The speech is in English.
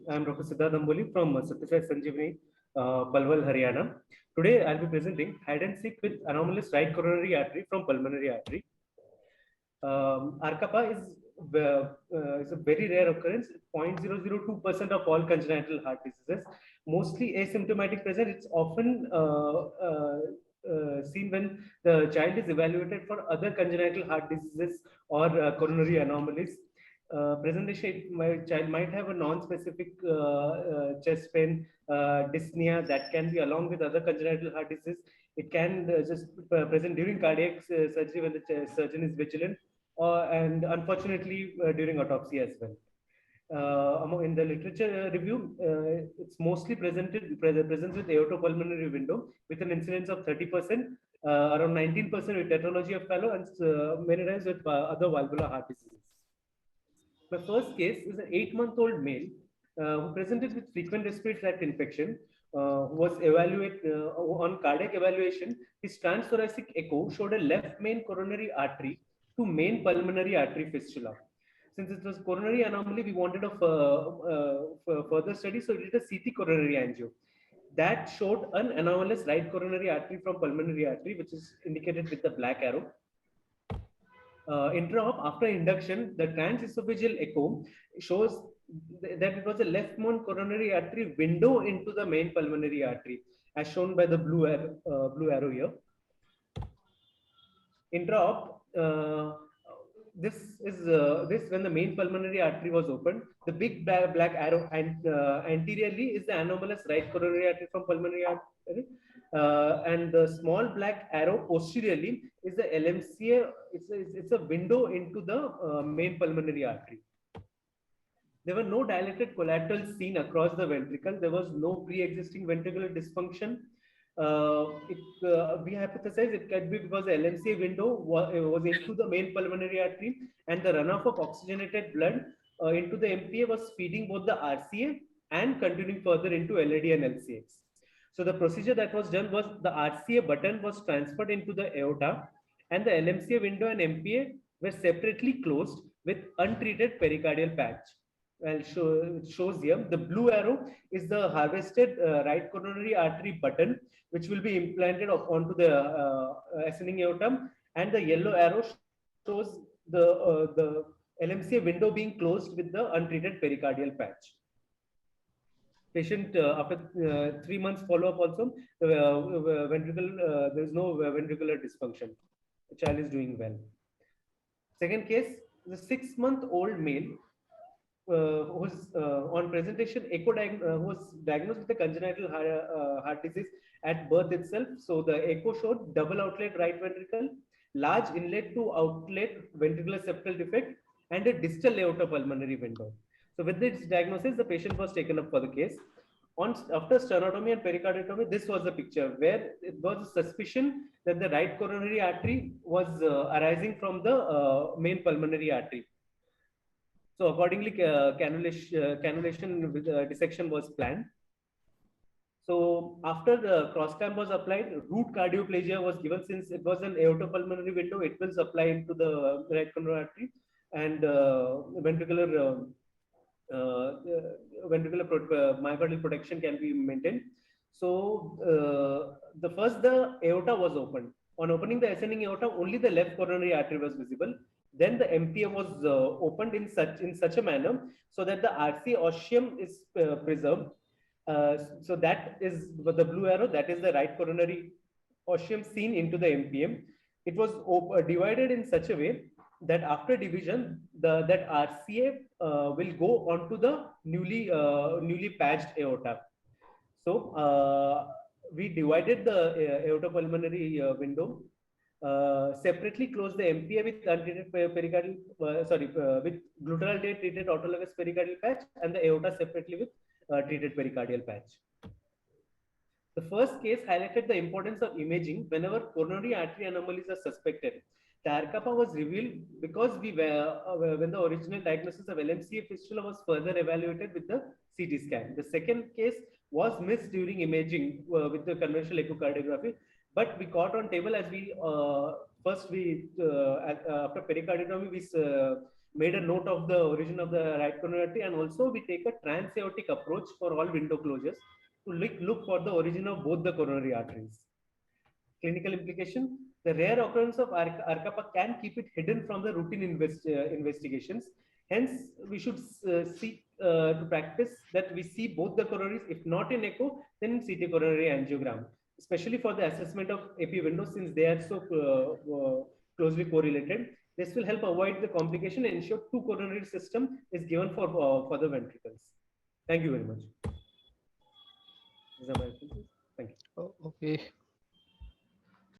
I am Dr. Siddharth Amboli from Satyasai Sanjeevani, Palwal, Haryana. Today, I'll be presenting hide and seek with anomalous right coronary artery from pulmonary artery. ARCAPA is a very rare occurrence. 0.002% of all congenital heart diseases, mostly asymptomatic present. It's often seen when the child is evaluated for other congenital heart diseases or coronary anomalies. Presentation, my child might have a non-specific chest pain, dyspnea that can be along with other congenital heart disease. It can just present during cardiac surgery when the surgeon is vigilant, and unfortunately during autopsy as well. In the literature review, it's mostly presents with aortopulmonary window with an incidence of 30%, around 19% with tetralogy of Fallot, and many times with other valvular heart diseases. My first case is an 8-month-old male who presented with frequent respiratory tract infection, who was evaluated on cardiac evaluation. His transthoracic echo showed a left main coronary artery to main pulmonary artery fistula. Since it was coronary anomaly, we wanted a further study, so we did a CT coronary angio. That showed an anomalous right coronary artery from pulmonary artery, which is indicated with the black arrow. Intra-op after induction, the transesophageal echo shows that it was a left main coronary artery window into the main pulmonary artery, as shown by the blue arrow here. Intra-op, this when the main pulmonary artery was opened. The big black arrow and anteriorly is the anomalous right coronary artery from pulmonary artery, and the small black arrow posteriorly is the LMCA. It's a window into the main pulmonary artery. There were no dilated collaterals seen across the ventricle. There was no pre-existing ventricular dysfunction. We hypothesize it could be because the LMCA window was into the main pulmonary artery, and the runoff of oxygenated blood into the MPA was feeding both the RCA and continuing further into LAD and LCX. So the procedure that was done was the RCA button was transferred into the aorta, and the LMCA window and MPA were separately closed with untreated pericardial patch. Well, shows here the blue arrow is the harvested right coronary artery button, which will be implanted onto the ascending aorta, and the yellow arrow shows the LMCA window being closed with the untreated pericardial patch. Patient after 3 months follow-up also, there is no ventricular dysfunction. The child is doing well. Second case, the 6-month-old male was on presentation was diagnosed with a congenital heart disease at birth itself. So the echo showed double outlet right ventricle, large inlet to outlet ventricular septal defect, and a distal aortopulmonary window. So with this diagnosis, the patient was taken up for the case. After sternotomy and pericardiotomy, this was the picture where it was a suspicion that the right coronary artery was arising from the main pulmonary artery. So accordingly, cannulation with dissection was planned. So after the cross clamp was applied, root cardioplasia was given. Since it was an aortopulmonary window, it will supply into the right coronary artery, and ventricular myocardial protection can be maintained. So the aorta was opened. On opening the ascending aorta, only the left coronary artery was visible. Then the MPA was opened in such a manner so that the RC osseum is preserved. So that is the blue arrow. That is the right coronary osseum seen into the MPM. It was divided in such a way that after division, that RCA will go onto the newly patched aorta. So we divided the aortopulmonary window. Separately close the MPA with untreated pericardial, with glutaraldehyde treated autologous pericardial patch, and the aorta separately with treated pericardial patch. The first case highlighted the importance of imaging whenever coronary artery anomalies are suspected. The ARCAPA was revealed because when the original diagnosis of LMCA fistula was further evaluated with the CT scan. The second case was missed during imaging with the conventional echocardiography. But we caught on table as we after pericardiotomy made a note of the origin of the right coronary artery, and also we take a transaortic approach for all window closures to look for the origin of both the coronary arteries. Clinical implication: the rare occurrence of ARCAPA can keep it hidden from the routine investigations. Hence, we should seek to practice that we see both the coronaries, if not in echo, then in CT coronary angiogram, especially for the assessment of AP windows, since they are so closely correlated. This will help avoid the complication and ensure two coronary system is given for the ventricles. Thank you very much. Thank you. Okay.